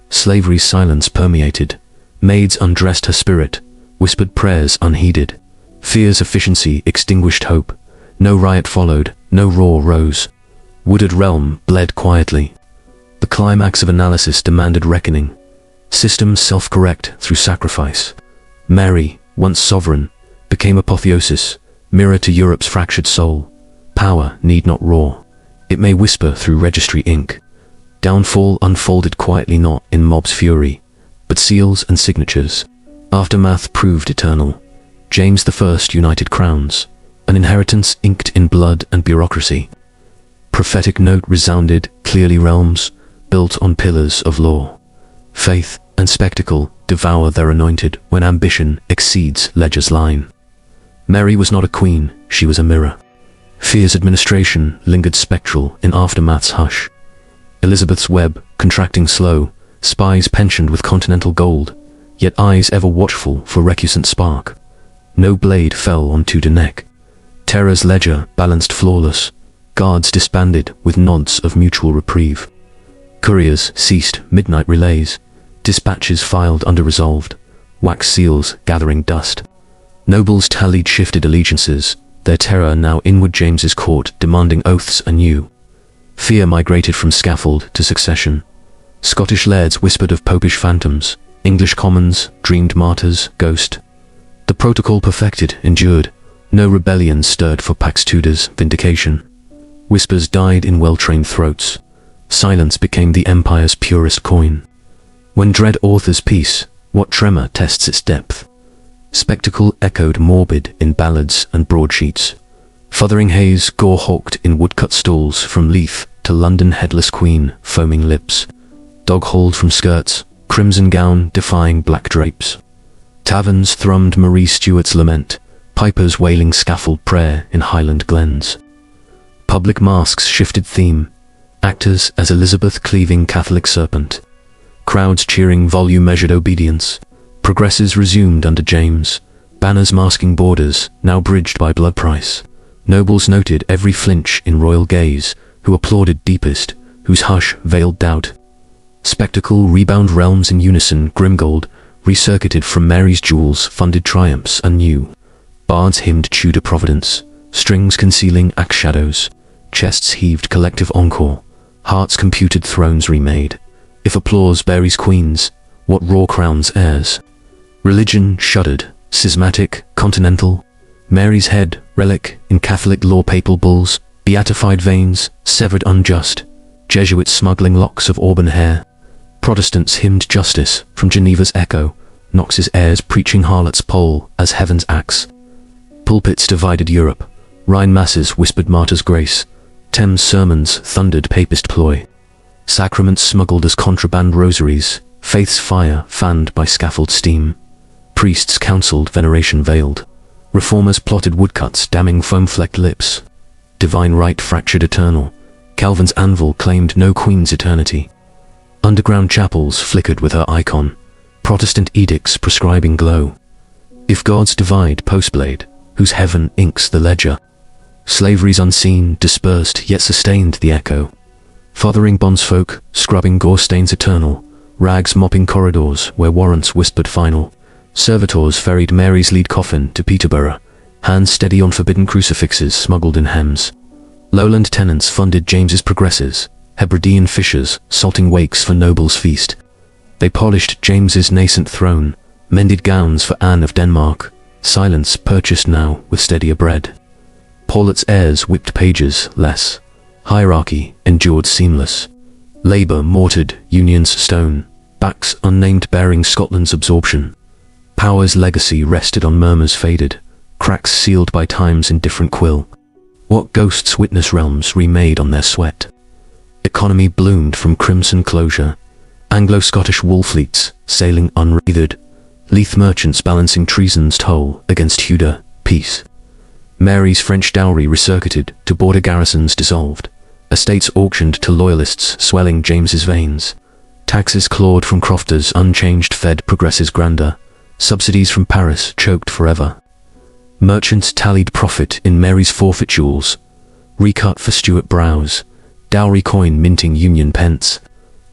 Slavery's silence permeated, maids undressed her spirit, whispered prayers unheeded. Fear's efficiency extinguished hope, no riot followed, no roar rose. Wooded realm bled quietly. The climax of analysis demanded reckoning. Systems self-correct through sacrifice. Mary, once sovereign, became apotheosis, mirror to Europe's fractured soul. Power need not roar. It may whisper through registry ink. Downfall unfolded quietly, not in mob's fury, but seals and signatures. Aftermath proved eternal. James I united crowns, an inheritance inked in blood and bureaucracy. Prophetic note resounded clearly, realms built on pillars of law. Faith and spectacle devour their anointed when ambition exceeds ledger's line. Mary was not a queen, she was a mirror. Fear's administration lingered spectral in aftermath's hush. Elizabeth's web contracting slow, spies pensioned with continental gold, yet eyes ever watchful for recusant spark. No blade fell on Tudor neck. Terror's ledger balanced flawless, guards disbanded with nods of mutual reprieve. Couriers ceased midnight relays, dispatches filed under-resolved, wax seals gathering dust. Nobles tallied shifted allegiances, their terror now inward James's court demanding oaths anew. Fear migrated from scaffold to succession. Scottish lairds whispered of popish phantoms, English commons dreamed martyrs, ghost. The protocol perfected endured, no rebellion stirred for Pax Tudor's vindication. Whispers died in well-trained throats. Silence became the empire's purest coin. When dread authors peace, what tremor tests its depth? Spectacle echoed morbid in ballads and broadsheets. Fotheringay's gore-hawked in woodcut stalls, from Leith to London headless queen, foaming lips. Dog-hauled from skirts, crimson gown defying black drapes. Taverns thrummed Mary Stuart's lament, pipers wailing scaffold prayer in Highland glens. Public masks shifted theme, actors as Elizabeth cleaving Catholic serpent. Crowds cheering volume-measured obedience. Progresses resumed under James, banners masking borders, now bridged by blood price. Nobles noted every flinch in royal gaze, who applauded deepest, whose hush veiled doubt. Spectacle rebound realms in unison, Grimgold, recircuited from Mary's jewels, funded triumphs anew. Bards hymned Tudor providence, strings concealing axe shadows. Chests heaved collective encore, hearts computed thrones remade. If applause buries queens, what raw crowns heirs? Religion shuddered, schismatic, continental. Mary's head, relic in Catholic law, papal bulls, beatified veins, severed unjust. Jesuits smuggling locks of auburn hair. Protestants hymned justice from Geneva's echo, Knox's heirs preaching harlots pole as heaven's axe. Pulpits divided Europe, Rhine masses whispered martyr's grace, Thames sermons thundered papist ploy. Sacraments smuggled as contraband rosaries, faith's fire fanned by scaffold steam. Priests counselled veneration veiled. Reformers plotted woodcuts damning foam-flecked lips. Divine right fractured eternal. Calvin's anvil claimed no queen's eternity. Underground chapels flickered with her icon. Protestant edicts prescribing glow. If gods divide postblade, whose heaven inks the ledger? Slavery's unseen, dispersed, yet sustained the echo. Fathering bondsfolk, scrubbing gore stains eternal. Rags mopping corridors where warrants whispered final. Servitors ferried Mary's lead coffin to Peterborough, hands steady on forbidden crucifixes smuggled in hems. Lowland tenants funded James's progresses, Hebridean fishers salting wakes for nobles' feast. They polished James's nascent throne, mended gowns for Anne of Denmark, silence purchased now with steadier bread. Paulet's heirs whipped pages less, hierarchy endured seamless. Labour mortared union's stone, backs unnamed bearing Scotland's absorption. Power's legacy rested on murmurs faded, cracks sealed by time's indifferent quill. What ghosts witness realms remade on their sweat? Economy bloomed from crimson closure. Anglo-Scottish wool fleets sailing unwreathed. Leith merchants balancing treason's toll against Tudor peace. Mary's French dowry recircuited to border garrisons dissolved. Estates auctioned to loyalists swelling James's veins. Taxes clawed from crofters unchanged fed progress's grandeur. Subsidies from Paris choked forever. Merchants tallied profit in Mary's forfeit jewels. Recut for Stuart brows. Dowry coin minting union pence.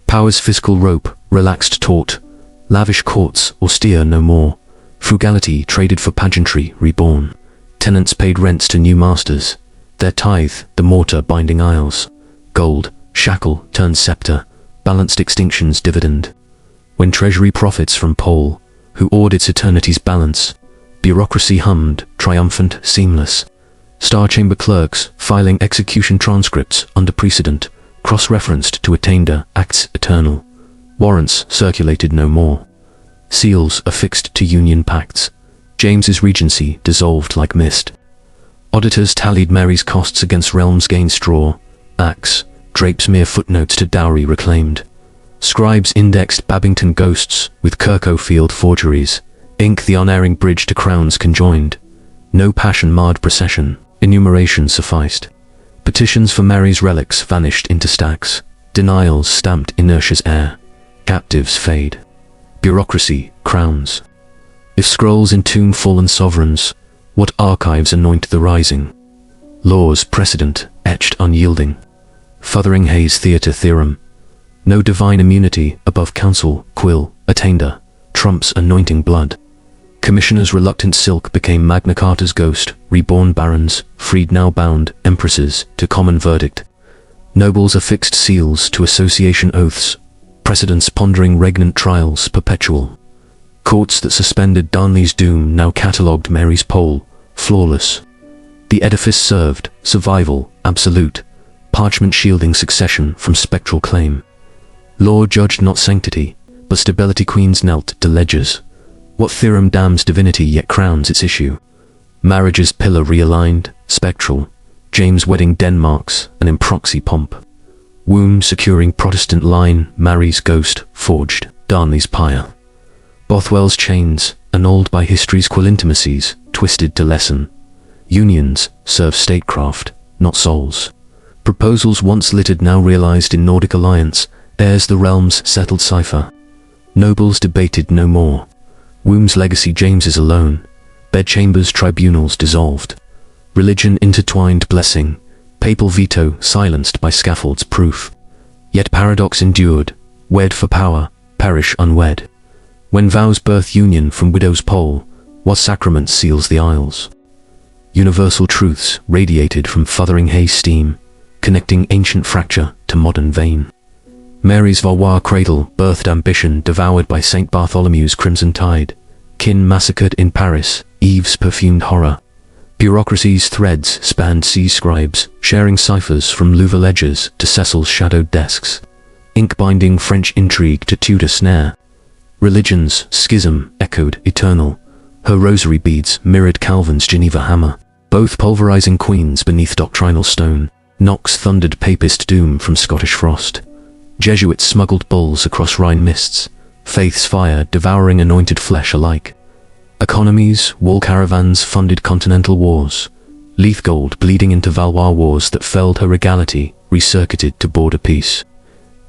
Power's fiscal rope relaxed taut. Lavish courts austere no more. Frugality traded for pageantry reborn. Tenants paid rents to new masters. Their tithe, the mortar binding aisles. Gold, shackle turned scepter, balanced extinction's dividend. When treasury profits from Pole, who audits eternity's balance, bureaucracy hummed, triumphant, seamless. Star Chamber clerks filing execution transcripts under precedent, cross-referenced to attainder acts eternal. Warrants circulated no more. Seals affixed to union pacts. James's regency dissolved like mist. Auditors tallied Mary's costs against realm's gain straw. Acts, drapes mere footnotes to dowry reclaimed. Scribes indexed Babington ghosts with Kirkhofield forgeries. Ink the unerring bridge to crowns conjoined. No passion-marred procession, enumeration sufficed. Petitions for Mary's relics vanished into stacks. Denials stamped inertia's air. Captives fade. Bureaucracy crowns. If scrolls entomb fallen sovereigns, what archives anoint the rising? Law's precedent etched unyielding. Fotheringay's theatre theorem. No divine immunity above counsel, quill, attainder, Trump's anointing blood. Commissioners' reluctant silk became Magna Carta's ghost, reborn barons, freed now bound, empresses, to common verdict. Nobles affixed seals to association oaths, precedents pondering regnant trials perpetual. Courts that suspended Darnley's doom now catalogued Mary's poll, flawless. The edifice served, survival, absolute, parchment shielding succession from spectral claim. Law judged not sanctity, but stability queens knelt to ledgers. What theorem damns divinity yet crowns its issue? Marriage's pillar realigned, spectral. James' wedding Denmark's an improxy pomp. Womb securing Protestant line, Mary's ghost forged Darnley's pyre. Bothwell's chains, annulled by history's quill intimacies, twisted to lessen. Unions serve statecraft, not souls. Proposals once littered now realized in Nordic alliance, heirs the realm's settled cipher. Nobles debated no more. Womb's legacy James's alone. Bedchambers tribunals dissolved. Religion intertwined blessing. Papal veto silenced by scaffold's proof. Yet paradox endured. Wed for power, perish unwed. When vows birth union from widow's pole, what sacrament seals the aisles? Universal truths radiated from Fotheringhay steam, connecting ancient fracture to modern vein. Mary's Valois cradle birthed ambition devoured by St. Bartholomew's crimson tide. Kin massacred in Paris, Eve's perfumed horror. Bureaucracy's threads spanned sea-scribes, sharing ciphers from Louvre ledgers to Cecil's shadowed desks. Ink-binding French intrigue to Tudor snare. Religion's schism echoed eternal. Her rosary beads mirrored Calvin's Geneva hammer, both pulverizing queens beneath doctrinal stone. Knox thundered papist doom from Scottish frost. Jesuits smuggled bulls across Rhine mists, faith's fire devouring anointed flesh alike. Economies, wall caravans funded continental wars. Leith gold bleeding into Valois wars that felled her regality, recircuited to border peace.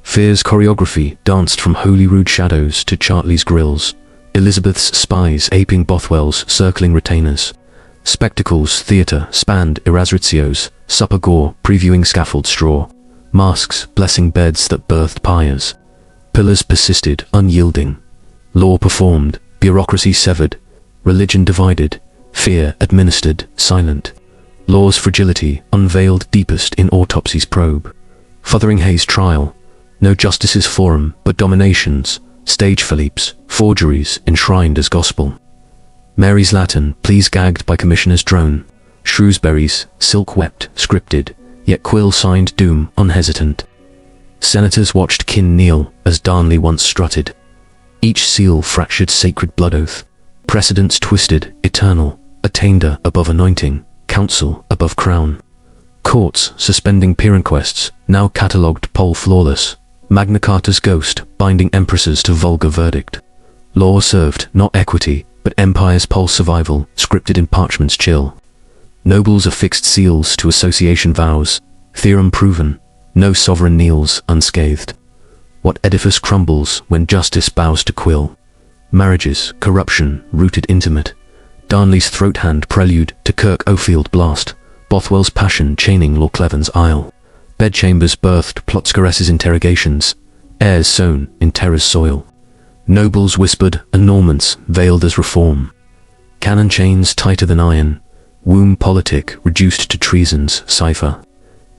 Fear's choreography danced from Holyrood shadows to Chartley's grills. Elizabeth's spies aping Bothwell's circling retainers. Spectacles, theatre, spanned Erasrizios, supper gore, previewing scaffold straw. Masks, blessing beds that birthed pyres. Pillars persisted, unyielding. Law performed, bureaucracy severed. Religion divided, fear administered, silent. Law's fragility unveiled deepest in autopsy's probe. Fotheringay's trial. No justice's forum, but dominations, stage Philippe's, forgeries enshrined as gospel. Mary's Latin, pleas gagged by commissioner's drone. Shrewsbury's, silk wept, scripted, yet Quill signed doom unhesitant. Senators watched kin kneel as Darnley once strutted. Each seal fractured sacred blood oath. Precedents twisted, eternal, attainder above anointing, council above crown. Courts suspending peer inquests, now catalogued poll flawless. Magna Carta's ghost binding empresses to vulgar verdict. Law served not equity, but empire's poll survival, scripted in parchment's chill. Nobles affixed seals to association vows, theorem proven, no sovereign kneels unscathed. What edifice crumbles when justice bows to Quill? Marriages, corruption, rooted intimate. Darnley's throat hand prelude to Kirk O'Field blast. Bothwell's passion chaining Lord Isle. Bedchambers birthed Plotscares's interrogations. Heirs sown in terror's soil. Nobles whispered annulments veiled as reform. Cannon chains tighter than iron. Womb politic reduced to treason's cipher.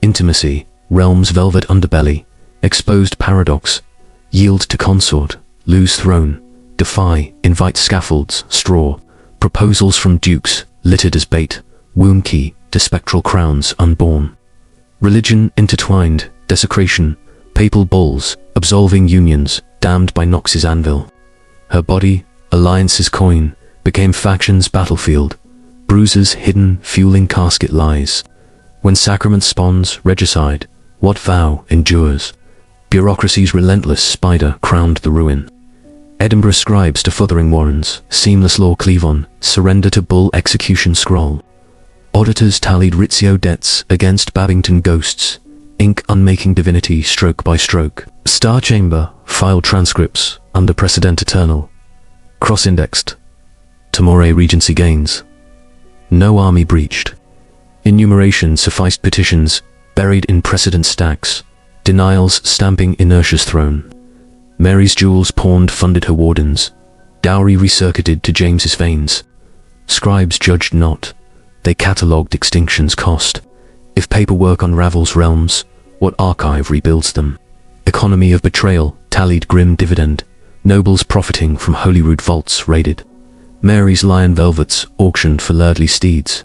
Intimacy, realm's velvet underbelly. Exposed paradox. Yield to consort, lose throne. Defy, invite scaffolds, straw. Proposals from dukes, littered as bait. Womb key to spectral crowns unborn. Religion intertwined, desecration. Papal bulls, absolving unions, damned by Knox's anvil. Her body, alliance's coin, became faction's battlefield. Bruises hidden, fueling casket lies. When sacrament spawns regicide, what vow endures? Bureaucracy's relentless spider crowned the ruin. Edinburgh scribes to Fothering warrens, seamless law cleave on, surrender to bull execution scroll. Auditors tallied Rizzio debts against Babington ghosts, ink unmaking divinity stroke by stroke. Star Chamber filed transcripts under precedent eternal. Cross-indexed. Tomorrow Regency gains. No army breached. Enumeration sufficed petitions, buried in precedent stacks. Denials stamping inertia's throne. Mary's jewels pawned funded her wardens. Dowry recircuited to James's veins. Scribes judged not. They catalogued extinction's cost. If paperwork unravels realms, what archive rebuilds them? Economy of betrayal tallied grim dividend. Nobles profiting from Holyrood vaults raided. Mary's lion velvets auctioned for lordly steeds.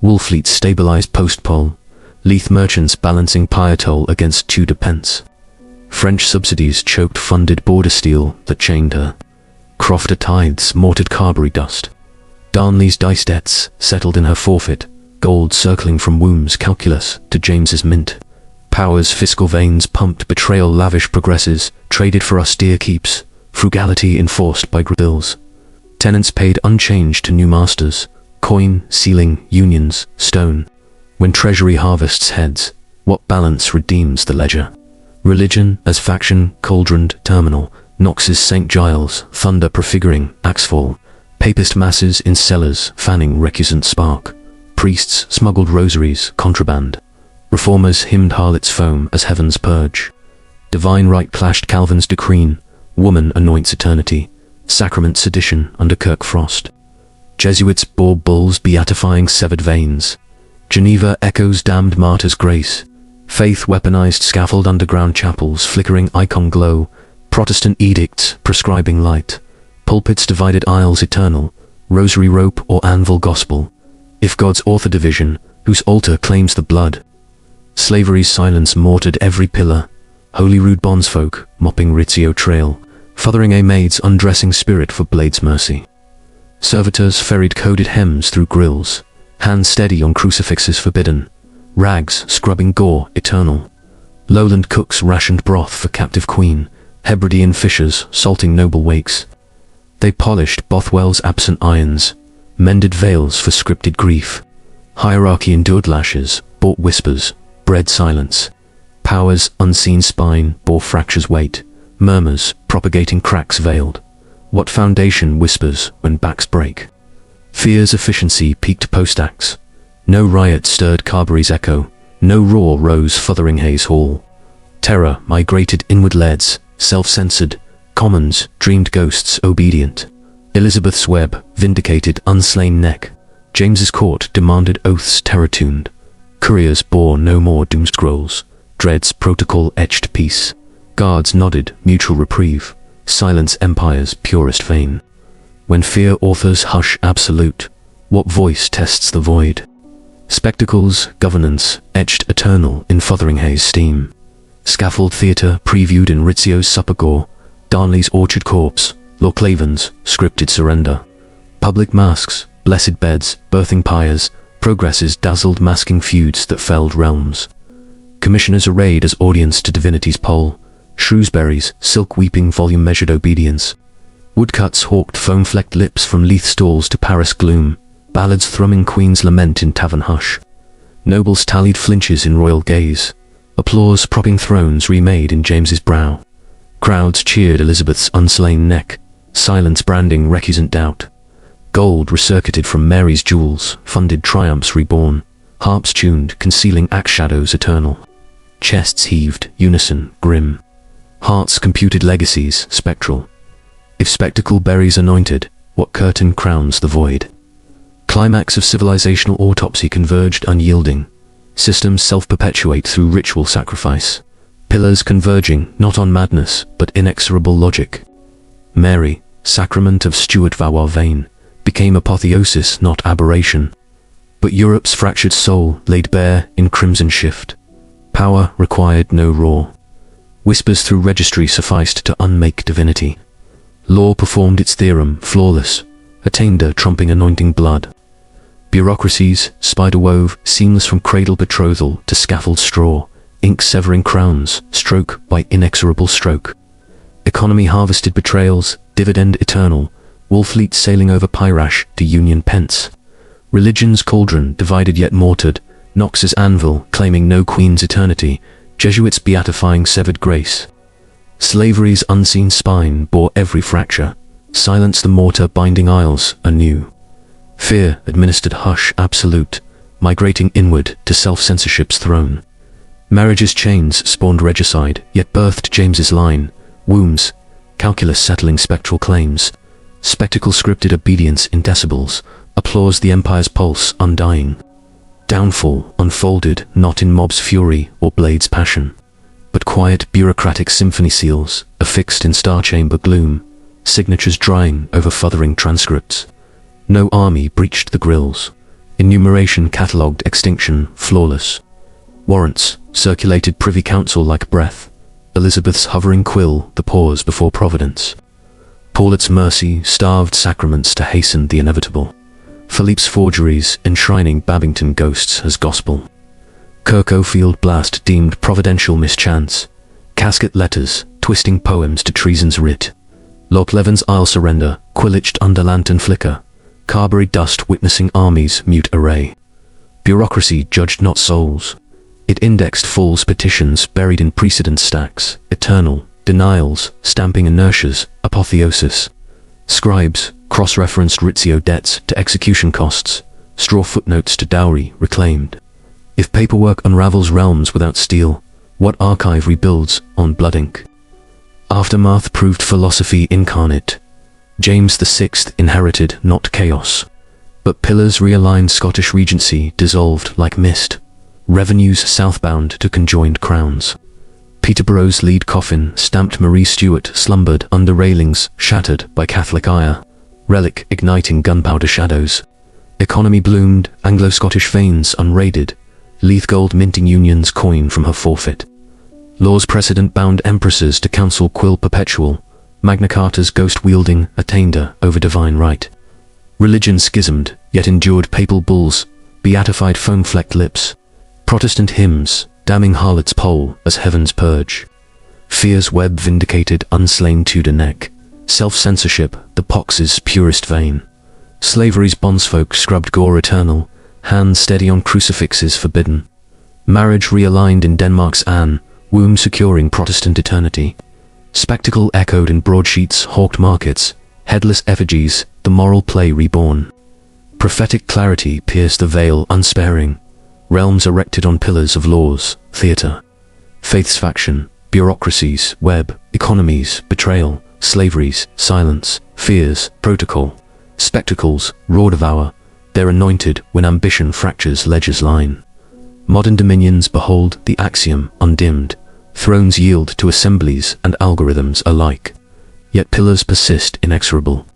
Woolfleets stabilized post-poll. Leith merchants balancing pyre toll against Tudor pence. French subsidies choked funded border steel that chained her. Crofter tithes mortared Carberry dust. Darnley's dice debts settled in her forfeit, gold circling from womb's calculus to James's mint. Power's fiscal veins pumped betrayal lavish progresses, traded for austere keeps, frugality enforced by bills. Tenants paid unchanged to new masters, coin, ceiling, unions, stone. When treasury harvests heads, what balance redeems the ledger? Religion as faction, cauldroned, terminal. Knox's St. Giles, thunder prefiguring, axefall. Papist masses in cellars, fanning recusant spark. Priests smuggled rosaries, contraband. Reformers hymned harlots' foam as heaven's purge. Divine right clashed Calvin's decree. Woman anoints eternity. Sacrament sedition under Kirk Frost. Jesuits bore bulls beatifying severed veins. Geneva echoes damned martyrs' grace. Faith weaponized scaffold underground chapels flickering icon glow. Protestant edicts prescribing light. Pulpits divided aisles eternal. Rosary rope or anvil gospel. If God's author division, whose altar claims the blood. Slavery's silence mortared every pillar. Holyrood bondsfolk mopping Rizzio trail. Fothering maids undressing spirit for blade's mercy. Servitors ferried coded hems through grills. Hands steady on crucifixes forbidden. Rags scrubbing gore eternal. Lowland cooks rationed broth for captive queen, Hebridean fishers salting noble wakes. They polished Bothwell's absent irons, mended veils for scripted grief. Hierarchy endured lashes, bought whispers, bred silence. Power's unseen spine bore fractures weight, murmurs propagating cracks veiled. What foundation whispers when backs break? Fear's efficiency peaked post-acts. No riot stirred Carberry's echo, no roar rose Fotheringay's hall. Terror migrated inward leads, self-censored, commons dreamed ghosts obedient. Elizabeth's web vindicated unslain neck. James's court demanded oaths terror-tuned. Couriers bore no more doom scrolls. Dread's protocol-etched peace. Guards nodded mutual reprieve. Silence empire's purest vein. When fear authors hush absolute, what voice tests the void? Spectacles, governance, etched eternal in Fotheringay's steam. Scaffold theatre previewed in Rizzio's supper gore. Darnley's orchard corpse, Lord scripted surrender. Public masks, blessed beds, birthing pyres, progresses dazzled masking feuds that felled realms. Commissioners arrayed as audience to divinity's pole. Shrewsbury's silk-weeping volume measured obedience. Woodcuts hawked foam-flecked lips from Leith stalls to Paris gloom. Ballads thrumming queen's lament in tavern hush. Nobles tallied flinches in royal gaze. Applause propping thrones remade in James's brow. Crowds cheered Elizabeth's unslain neck. Silence branding recusant doubt. Gold recircuited from Mary's jewels funded triumphs reborn. Harps tuned, concealing axe shadows eternal. Chests heaved, unison, grim. Hearts computed legacies, spectral. If spectacle buries anointed, what curtain crowns the void? Climax of civilizational autopsy converged unyielding. Systems self-perpetuate through ritual sacrifice. Pillars converging, not on madness, but inexorable logic. Mary, sacrament of Stuart Valois vein, became apotheosis, not aberration. But Europe's fractured soul laid bare in crimson shift. Power required no roar. Whispers through registry sufficed to unmake divinity. Law performed its theorem, flawless, attainder trumping anointing blood. Bureaucracies, spider-wove, seamless from cradle betrothal to scaffold straw, ink-severing crowns, stroke by inexorable stroke. Economy harvested betrayals, dividend eternal, Wallfleet sailing over Pyrash to Union pence. Religion's cauldron divided yet mortared, Knox's anvil claiming no queen's eternity, Jesuits beatifying severed grace. Slavery's unseen spine bore every fracture, silence the mortar binding isles anew. Fear administered hush absolute, migrating inward to self-censorship's throne. Marriage's chains spawned regicide, yet birthed James's line, wombs, calculus settling spectral claims. Spectacle scripted obedience in decibels, applause the empire's pulse undying. Downfall unfolded not in mob's fury or blade's passion, but quiet bureaucratic symphony seals, affixed in star chamber gloom, signatures drying over futhering transcripts. No army breached the grills. Enumeration catalogued extinction flawless. Warrants circulated Privy Council like breath. Elizabeth's hovering quill the pause before providence. Paulet's mercy starved sacraments to hasten the inevitable. Philippe's forgeries enshrining Babington ghosts as gospel. Kirkhofield blast deemed providential mischance. Casket letters twisting poems to treason's writ. Lochleven's isle surrender quilliched under lantern flicker. Carberry dust witnessing armies mute array. Bureaucracy judged not souls. It indexed false petitions buried in precedent stacks. Eternal denials stamping inertia's apotheosis. Scribes cross-referenced Rizzio debts to execution costs. Straw footnotes to dowry reclaimed. If paperwork unravels realms without steel, what archive rebuilds on blood ink? Aftermath proved philosophy incarnate. James VI inherited not chaos, but pillars realigned Scottish regency dissolved like mist. Revenues southbound to conjoined crowns. Peterborough's lead coffin stamped Mary Stuart slumbered under railings shattered by Catholic ire. Relic igniting gunpowder shadows. Economy bloomed, Anglo-Scottish veins unraided. Leith gold minting Union's coin from her forfeit. Law's precedent bound empresses to counsel quill perpetual. Magna Carta's ghost-wielding attainder over divine right. Religion schismed, yet endured papal bulls, beatified foam-flecked lips. Protestant hymns, damning harlot's pole as heaven's purge. Fear's web vindicated unslain Tudor neck. Self-censorship, the pox's purest vein. Slavery's bondsfolk scrubbed gore eternal, hands steady on crucifixes forbidden. Marriage realigned in Denmark's Anne, womb securing Protestant eternity. Spectacle echoed in broadsheets, hawked markets, headless effigies, the moral play reborn. Prophetic clarity pierced the veil unsparing, realms erected on pillars of laws, theatre. Faith's faction, bureaucracies, web, economies, betrayal, slaveries, silence, fears, protocol. Spectacles, raw devour, they're anointed when ambition fractures ledger's line. Modern dominions behold the axiom undimmed, thrones yield to assemblies and algorithms alike, yet pillars persist inexorable.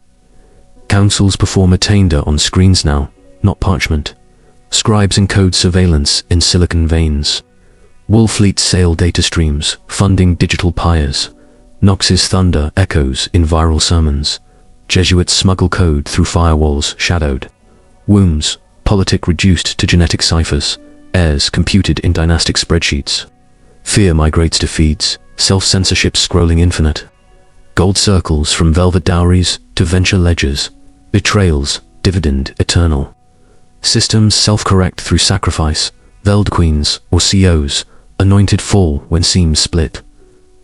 Councils perform attainder on screens now, not parchment. Scribes encode surveillance in silicon veins. Wool fleets sail data streams, funding digital pyres. Knox's thunder echoes in viral sermons. Jesuits smuggle code through firewalls shadowed. Wombs, politic reduced to genetic ciphers. Heirs computed in dynastic spreadsheets. Fear migrates to feeds, self-censorship scrolling infinite. Gold circles from velvet dowries to venture ledgers. Betrayals, dividend eternal. Systems self-correct through sacrifice. Veld queens or COs, anointed fall when seams split.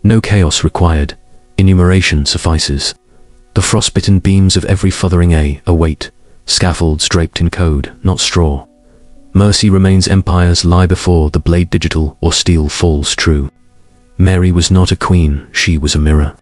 No chaos required, enumeration suffices. The frostbitten beams of every futhering await, scaffolds draped in code, not straw. Mercy remains empires lie before the blade digital or steel falls true. Mary was not a queen, she was a mirror.